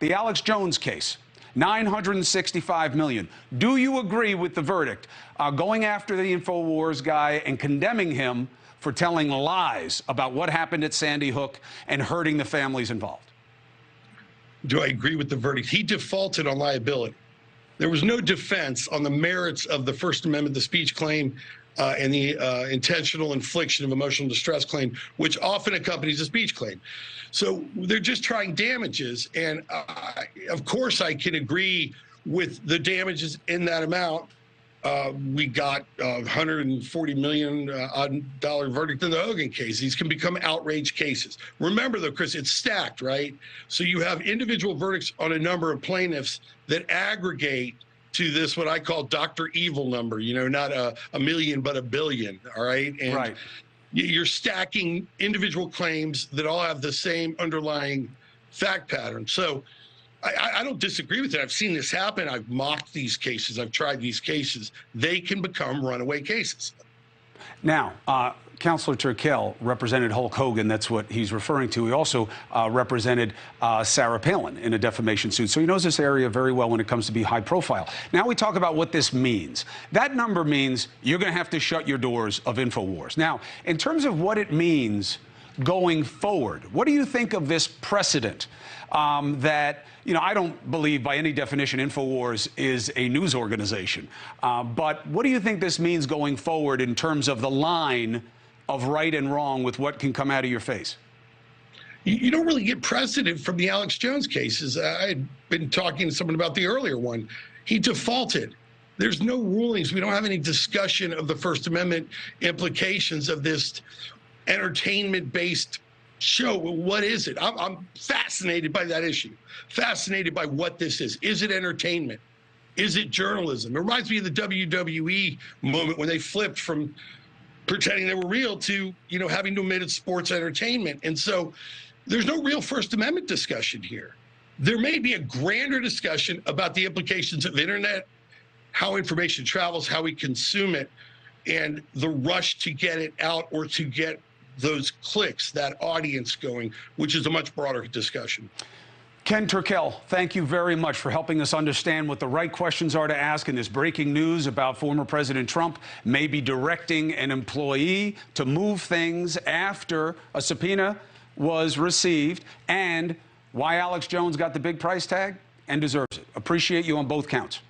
the Alex Jones case, $965 million. Do you agree with the verdict, going after the InfoWars guy and condemning him for telling lies about what happened at Sandy Hook and hurting the families involved? Do I agree with the verdict? He defaulted on liability. There was no defense on the merits of the First Amendment, the speech claim, and the intentional infliction of emotional distress claim, which often accompanies a speech claim. So they're just trying damages. And of course, I can agree with the damages in that amount. We got $140 million verdict in the Hogan case. These can become outrage cases. Remember, though, Chris, it's stacked, right? So you have individual verdicts on a number of plaintiffs that aggregate to this, what I call Dr. Evil number, you know, not a million, but a billion, all right? And right. You're stacking individual claims that all have the same underlying fact pattern. So I don't disagree with it. I've seen this happen. I've mocked these cases. I've tried these cases. They can become runaway cases. Now, Counselor Turkel represented Hulk Hogan. That's what he's referring to. He also represented Sarah Palin in a defamation suit. So he knows this area very well when it comes to be high profile. Now we talk about what this means. That number means you're going to have to shut your doors of InfoWars. Now, in terms of what it means going forward, what do you think of this precedent that, you know, I don't believe by any definition InfoWars is a news organization. But what do you think this means going forward in terms of the line of right and wrong with what can come out of your face? You don't really get precedent from the Alex Jones cases. I had been talking to someone about the earlier one. He defaulted. There's no rulings. We don't have any discussion of the First Amendment implications of this entertainment-based show. What is it? I'm fascinated by that issue, fascinated by what this is. Is it entertainment? Is it journalism? It reminds me of the WWE moment when they flipped from pretending they were real to, you know, having to admit it's sports entertainment. And so there's no real First Amendment discussion here. There may be a grander discussion about the implications of internet, how information travels, how we consume it, and the rush to get it out or to get those clicks, that audience going, which is a much broader discussion. Ken Turkel, thank you very much for helping us understand what the right questions are to ask in this breaking news about former President Trump maybe directing an employee to move things after a subpoena was received, and why Alex Jones got the big price tag and deserves it. Appreciate you on both counts.